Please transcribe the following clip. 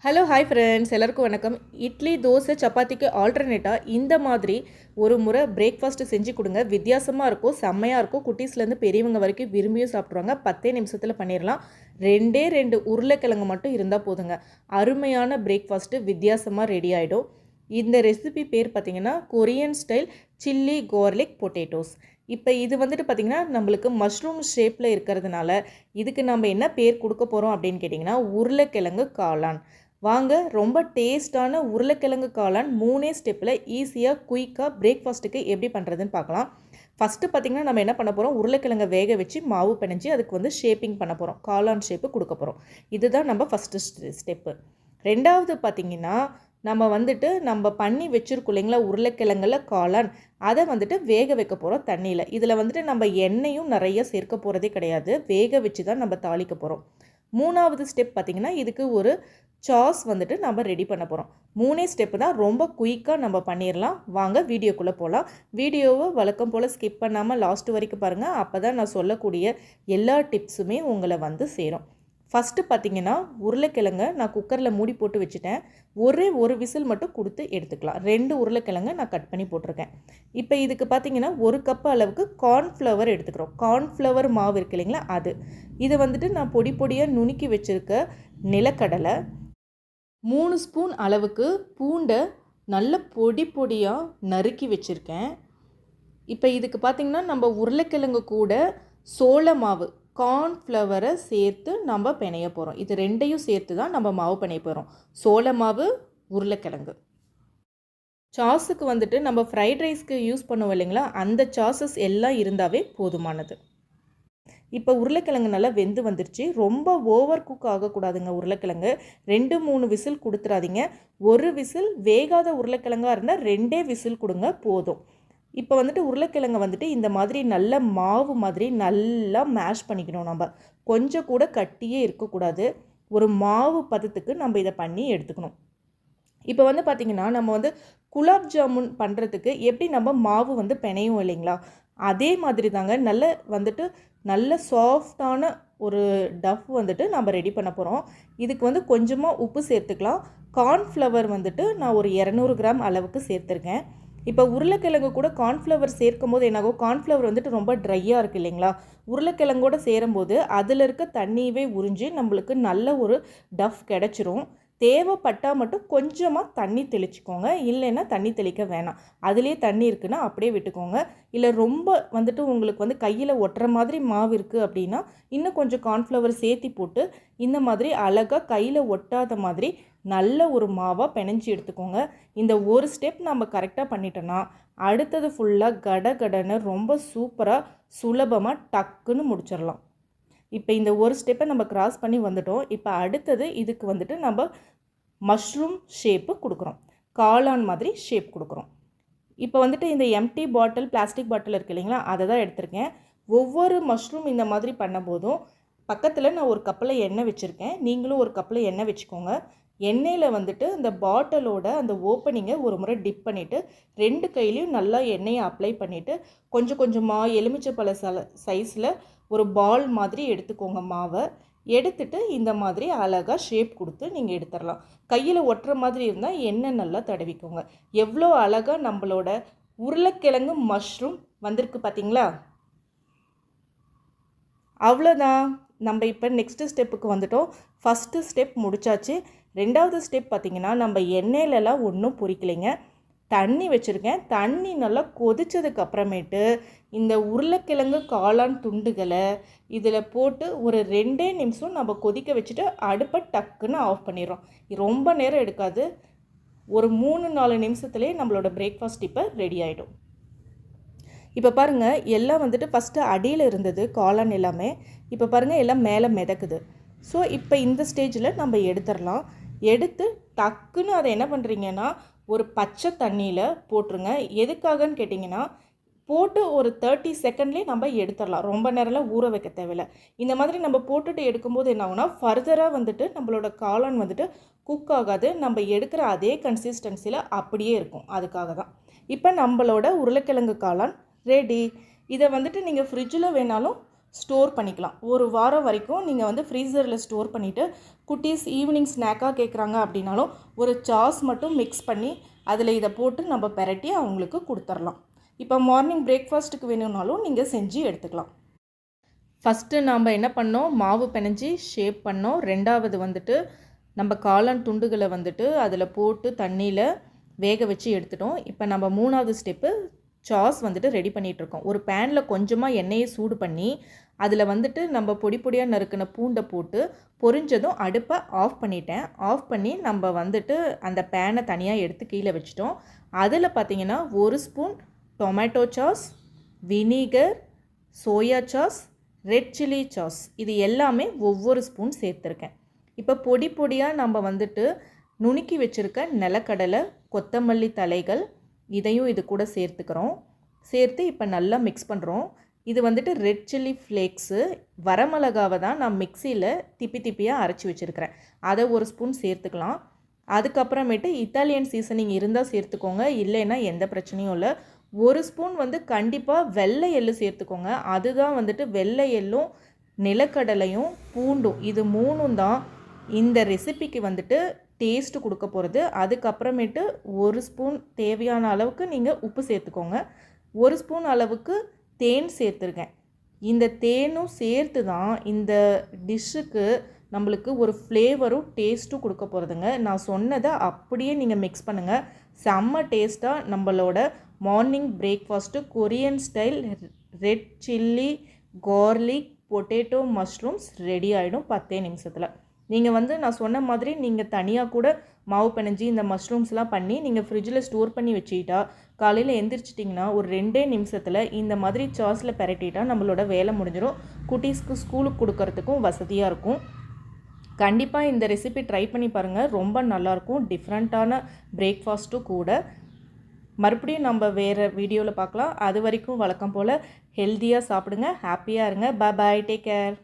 Hello hi friends, எல்லாருக்கும் வணக்கம். இட்லி, தோசை, சப்பாத்திக்கு ஆல்டர்னேட்டாக இந்த மாதிரி ஒரு முறை பிரேக்ஃபாஸ்ட்டு செஞ்சு கொடுங்க. வித்தியாசமாக இருக்கும், செம்மையாக இருக்கும். குட்டீஸ்லேருந்து பெரியவங்க வரைக்கும் விரும்பியும் சாப்பிட்ருவாங்க. 10 நிமிஷத்தில் பண்ணிடலாம். ரெண்டே 2 உருளைக்கிழங்கு மட்டும் இருந்தால் போதுங்க. அருமையான பிரேக்ஃபாஸ்ட்டு வித்தியாசமாக ரெடி ஆகிடும். இந்த ரெசிபி பேர் பார்த்திங்கன்னா Korean style chilli garlic potatoes. இப்போ இது வந்துட்டு பார்த்திங்கன்னா நம்மளுக்கு மஷ்ரூம் ஷேப்பில் இருக்கிறதுனால இதுக்கு நம்ம என்ன பேர் கொடுக்க போகிறோம் அப்படின்னு கேட்டிங்கன்னா உருளைக்கிழங்கு காளான். வாங்க, ரொம்ப டேஸ்டான உருளைக்கிழங்கு காளான் 3 ஸ்டெப்பில் ஈஸியாக குயிக்காக பிரேக்ஃபாஸ்ட்டுக்கு எப்படி பண்ணுறதுன்னு பார்க்கலாம். ஃபஸ்ட்டு பார்த்திங்கன்னா நம்ம என்ன பண்ண போகிறோம், உருளைக்கிழங்கை வேக வச்சு மாவு பிணைஞ்சி அதுக்கு வந்து ஷேப்பிங் பண்ண போகிறோம். காளான் ஷேப்பு கொடுக்க போகிறோம். இதுதான் நம்ம ஃபஸ்ட்டு ஸ்டெப்பு. ரெண்டாவது பார்த்திங்கன்னா நம்ம பண்ணி வச்சுருக்கோம் இல்லைங்களா உருளைக்கிழங்குல காளான், அதை வந்துட்டு வேக வைக்க போகிறோம் தண்ணியில். இதில் வந்துட்டு நம்ம எண்ணெயும் நிறைய சேர்க்க போகிறதே கிடையாது, வேக வச்சு தான் நம்ம தாளிக்க போகிறோம். மூணாவது ஸ்டெப் பார்த்திங்கன்னா இதுக்கு ஒரு சாஸ் வந்துட்டு நம்ம ரெடி பண்ண போகிறோம். 3 ஸ்டெப்பு தான், ரொம்ப குயிக்காக நம்ம பண்ணிடலாம். வாங்க வீடியோக்குள்ளே போகலாம். வீடியோவை வழக்கம் போல் ஸ்கிப் பண்ணாமல் லாஸ்ட் வரைக்கும் பாருங்கள். அப்போ தான் நான் சொல்லக்கூடிய எல்லா டிப்ஸுமே உங்களை வந்து சேரும். ஃபஸ்ட்டு பார்த்திங்கன்னா உருளைக்கிழங்கை நான் குக்கரில் மூடி போட்டு வச்சுட்டேன். ஒரு விசில் மட்டும் கொடுத்து எடுத்துக்கலாம். 2 உருளைக்கிழங்கை நான் கட் பண்ணி போட்டிருக்கேன். இப்போ இதுக்கு பார்த்திங்கன்னா 1 கப் அளவுக்கு கார்ன்ஃப்ளவர் எடுத்துக்கிறோம். கார்ன்ஃப்ளவர் மாவு இருக்கு இல்லைங்களா, அது இது வந்துட்டு நான் பொடி பொடியாக நுணுக்கி வச்சுருக்க நிலக்கடலை, 3 ஸ்பூன் அளவுக்கு பூண்டை நல்ல பொடி பொடியாக நறுக்கி வச்சுருக்கேன். இப்போ இதுக்கு பார்த்திங்கன்னா நம்ம உருளைக்கிழங்கு கூட சோள மாவு கார்ன்ஃப்ளவரை சேர்த்து நம்ம பிணைய போகிறோம். இது ரெண்டையும் சேர்த்து தான் நம்ம மாவு பிணைய போகிறோம். சோள மாவு, உருளைக்கிழங்கு. சாஸுக்கு வந்துட்டு நம்ம ஃப்ரைட் ரைஸ்க்கு யூஸ் பண்ணுவோம் இல்லைங்களா, அந்த சாஸஸ் எல்லாம் இருந்தாவே போதுமானது. இப்போ உருளைக்கிழங்கு நல்லா வெந்து வந்துருச்சு. ரொம்ப ஓவர் குக் ஆகக்கூடாதுங்க உருளைக்கிழங்கு. 2-3 விசில் கொடுத்துடாதீங்க. ஒரு விசில் வேகாத உருளைக்கிழங்காக இருந்தால் 2 விசில் கொடுங்க போதும். இப்போ வந்துட்டு உருளைக்கிழங்கு வந்துட்டு இந்த மாதிரி நல்ல மாவு மாதிரி நல்லா மேஷ் பண்ணிக்கணும். நம்ம கொஞ்சம் கூட கட்டியே இருக்கக்கூடாது. ஒரு மாவு பதத்துக்கு நம்ம இதை பண்ணி எடுத்துக்கணும். இப்போ வந்து பார்த்திங்கன்னா நம்ம வந்து குலாப் ஜாமுன் பண்ணுறதுக்கு எப்படி நம்ம மாவு வந்து பிணையும் இல்லைங்களா, அதே மாதிரி தாங்க நல்ல சாஃப்டான ஒரு டஃப் வந்துட்டு நம்ம ரெடி பண்ண போகிறோம். இதுக்கு வந்து கொஞ்சமாக உப்பு சேர்த்துக்கலாம். கார்ன்ஃப்ளவர் வந்துட்டு நான் ஒரு 200 கிராம் அளவுக்கு சேர்த்துருக்கேன். இப்போ உருளைக்கிழங்கு கூட கார்ன்ஃப்ளவர் சேர்க்கும் போது என்னாகும், கார்ன்ஃப்ளவர் வந்துட்டு ரொம்ப ட்ரையாக இருக்குது இல்லைங்களா, உருளைக்கிழங்கோடு சேரும்போது அதில் இருக்க தண்ணியவே உறிஞ்சி நம்மளுக்கு நல்ல ஒரு டஃப் கிடச்சிரும். தேவைப்பட்டால் மட்டும் கொஞ்சமாக தண்ணி தெளிச்சிக்கோங்க, இல்லைன்னா தண்ணி தெளிக்க வேணாம். அதிலே தண்ணி இருக்குன்னா அப்படியே விட்டுக்கோங்க. இல்லை ரொம்ப வந்துட்டு உங்களுக்கு வந்து கையில் ஒட்டுற மாதிரி மாவு இருக்குது அப்படின்னா இன்னும் கொஞ்சம் கார்ன்ஃப்ளவர் சேர்த்தி போட்டு இந்த மாதிரி அழகாக கையில் ஒட்டாத மாதிரி நல்ல ஒரு மாவாக பிணைஞ்சி எடுத்துக்கோங்க. இந்த ஒரு ஸ்டெப் நம்ம கரெக்டாக பண்ணிட்டோன்னா அடுத்தது ஃபுல்லாக கடகடன்னு ரொம்ப சூப்பராக சுலபமாக டக்குன்னு முடிச்சிடலாம். இப்போ இந்த ஒரு ஸ்டெப்பை நம்ம கிராஸ் பண்ணி வந்துட்டோம். இப்போ அடுத்தது இதுக்கு வந்துட்டு நம்ம மஷ்ரூம் ஷேப்பு கொடுக்குறோம். காளான் மாதிரி ஷேப் கொடுக்குறோம். இப்போ வந்துட்டு இந்த எம்டி பாட்டில், பிளாஸ்டிக் பாட்டில் இருக்குது இல்லைங்களா, அதை தான் எடுத்திருக்கேன். ஒவ்வொரு மஷ்ரூம் இந்த மாதிரி பண்ணும்போதும் பக்கத்தில் நான் ஒரு கப்பில் எண்ணெய் வச்சுருக்கேன். நீங்களும் ஒரு கப்பில் எண்ணெய் வச்சுக்கோங்க. எண்ணெயில் வந்துட்டு அந்த பாட்டிலோட அந்த ஓப்பனிங்கை ஒரு முறை டிப் பண்ணிவிட்டு 2 கையிலையும் நல்லா எண்ணெயை அப்ளை பண்ணிவிட்டு கொஞ்சம் கொஞ்சமாக எலுமிச்சைப்பழ சைஸில் ஒரு பால் மாதிரி எடுத்துக்கோங்க. மாவை எடுத்துட்டு இந்த மாதிரி அழகாக ஷேப் கொடுத்து நீங்கள் எடுத்துடலாம். கையில் ஒட்டுற மாதிரி இருந்தால் எண்ணெய் நல்லா தடவிக்கோங்க. எவ்வளோ அழகாக நம்மளோட உருளைக்கிழங்கு மஷ்ரூம் வந்திருக்கு பார்த்தீங்களா. அவ்வளோதான், நம்ம இப்போ நெக்ஸ்ட்டு ஸ்டெப்புக்கு வந்துட்டோம். ஃபஸ்ட்டு ஸ்டெப் முடிச்சாச்சு. 2வது ஸ்டெப் பார்த்திங்கன்னா நம்ம எண்ணெயிலலாம் ஒன்றும் பொரிக்கலைங்க. தண்ணி வச்சுருக்கேன். தண்ணி நல்லா கொதித்ததுக்கு அப்புறமேட்டு இந்த உருளைக்கிழங்கு காளான் துண்டுகளை இதில் போட்டு ஒரு 2 நிமிஷம் நம்ம கொதிக்க வச்சுட்டு அடுப்பை டக்குன்னு ஆஃப் பண்ணிடுறோம். ரொம்ப நேரம் எடுக்காது, ஒரு 3-4 நிமிஷத்துலேயே நம்மளோட பிரேக்ஃபாஸ்ட் இப்போ ரெடி ஆகிடும். இப்போ பாருங்கள், எல்லாம் வந்துட்டு ஃபஸ்ட்டு அடியில் இருந்தது காளான் எல்லாமே. இப்போ பாருங்கள் எல்லாம் மேலே மிதக்குது. ஸோ இப்போ இந்த ஸ்டேஜில் நம்ம எடுத்துடலாம். எடுத்து டக்குன்னு அதை என்ன பண்ணுறீங்கன்னா ஒரு பச்சை தண்ணியில் போட்டுருங்க. எதுக்காகன்னு கேட்டிங்கன்னா போட்டு ஒரு 30 செகண்ட்லேயே நம்ம எடுத்துடலாம். ரொம்ப நேரம்லாம் ஊற வைக்க தேவையில்லை. இந்த மாதிரி நம்ம போட்டுட்டு எடுக்கும்போது என்ன ஆகுனா ஃபர்தராக வந்துட்டு நம்மளோட காளான் வந்துட்டு குக் ஆகாது. நம்ம எடுக்கிற அதே கன்சிஸ்டன்சியில் அப்படியே இருக்கும். அதுக்காக தான் இப்போ நம்மளோட உருளைக்கிழங்கு காளான் ரெடி. இதை வந்துட்டு நீங்கள் ஃப்ரிட்ஜில் வேணாலும் ஸ்டோர் பண்ணிக்கலாம். ஒரு வாரம் வரைக்கும் நீங்கள் வந்து ஃப்ரீசரில் ஸ்டோர் பண்ணிவிட்டு குட்டீஸ் ஈவினிங் ஸ்நாக்காக கேட்குறாங்க அப்படின்னாலும் ஒரு சாஸ் மட்டும் மிக்ஸ் பண்ணி அதில் இதை போட்டு நம்ம பெரட்டி அவங்களுக்கு கொடுத்துர்லாம். இப்போ மார்னிங் பிரேக்ஃபாஸ்ட்டுக்கு வேணும்னாலும் நீங்கள் செஞ்சு எடுத்துக்கலாம். ஃபஸ்ட்டு நாம் என்ன பண்ணோம், மாவு பிணைஞ்சி ஷேப் பண்ணோம். ரெண்டாவது வந்துட்டு நம்ம காளான் துண்டுகளை வந்துட்டு அதில் போட்டு தண்ணியில் வேக வச்சு எடுத்துட்டோம். இப்போ நம்ம மூணாவது ஸ்டெப்பு சாஸ் வந்துட்டு ரெடி பண்ணிகிட்ருக்கோம். ஒரு பேனில் கொஞ்சமாக எண்ணெயை சூடு பண்ணி அதில் வந்துட்டு நம்ம பொடி பொடியாக நறுக்கின பூண்டை போட்டு பொரிஞ்சதும் அடுப்பை ஆஃப் பண்ணிட்டேன். ஆஃப் பண்ணி நம்ம வந்துட்டு அந்த பேனை தனியாக எடுத்து கீழே வச்சிட்டோம். அதில் பார்த்திங்கன்னா 1 spoon tomato sauce, vinegar, soya sauce, red chilli sauce இது எல்லாமே ஒவ்வொரு ஸ்பூன் சேர்த்துருக்கேன். இப்போ பொடி பொடியாக நம்ம வந்துட்டு நுணுக்கி வச்சுருக்க நிலக்கடலை, கொத்தமல்லி தலைகள் இதையும் இது கூட சேர்த்துக்கிறோம். சேர்த்து இப்போ நல்லா மிக்ஸ் பண்ணுறோம். இது வந்துட்டு ரெட் சில்லி ஃப்ளேக்ஸு, வரமிளகாவை தான் நான் மிக்சியில் திப்பி திப்பியாக அரைச்சி வச்சுருக்கிறேன். அதை 1 ஸ்பூன் சேர்த்துக்கலாம். அதுக்கப்புறமேட்டு இத்தாலியன் சீசனிங் இருந்தால் சேர்த்துக்கோங்க, இல்லைன்னா எந்த பிரச்சனையும் இல்லை. 1 ஸ்பூன் வந்து கண்டிப்பாக வெள்ளை எள்ளு சேர்த்துக்கோங்க. அதுதான் வந்துட்டு வெள்ளை எள்ளும் நிலக்கடலையும் பூண்டும் இது 3ம் தான் இந்த ரெசிபிக்கு வந்துட்டு டேஸ்ட்டு கொடுக்க போகிறது. அதுக்கப்புறமேட்டு 1 ஸ்பூன் தேவையான அளவுக்கு நீங்கள் உப்பு சேர்த்துக்கோங்க. 1 ஸ்பூன் அளவுக்கு தேன் சேர்த்துருக்கேன். இந்த தேனும் சேர்த்து தான் இந்த டிஷ்ஷுக்கு நம்மளுக்கு ஒரு ஃப்ளேவரும் டேஸ்ட்டும் கொடுக்க போகிறதுங்க. நான் சொன்னதை அப்படியே நீங்கள் மிக்ஸ் பண்ணுங்கள். செம்ம டேஸ்ட்டாக நம்மளோட morning breakfast Korean style red chilli garlic potato mushrooms ready ஆகிடும் 10 நிமிஷத்தில். நீங்கள் வந்து நான் சொன்ன மாதிரி நீங்கள் தனியாக கூட மாவு பிணைஞ்சி இந்த மஷ்ரூம்ஸ்லாம் பண்ணி நீங்கள் ஃப்ரிட்ஜில் ஸ்டோர் பண்ணி வச்சுக்கிட்டா காலையில் எந்திரிச்சிட்டிங்கன்னா ஒரு 2 நிமிஷத்தில் இந்த மாதிரி சாஸில் பெரட்டிட்டா நம்மளோட வேலை முடிஞ்சிடும். குட்டீஸ்க்கு ஸ்கூலுக்கு கொடுக்கறதுக்கும் வசதியாக இருக்கும். கண்டிப்பாக இந்த ரெசிபி ட்ரை பண்ணி பாருங்கள், ரொம்ப நல்லாயிருக்கும். டிஃப்ரெண்ட்டான பிரேக்ஃபாஸ்ட்டும் கூட. மறுபடியும் நம்ம வேறு வீடியோவில் பார்க்கலாம். அது வரைக்கும் வழக்கம் போல் ஹெல்த்தியாக சாப்பிடுங்க, ஹாப்பியாக இருங்க. பாய், டேக் கேர்.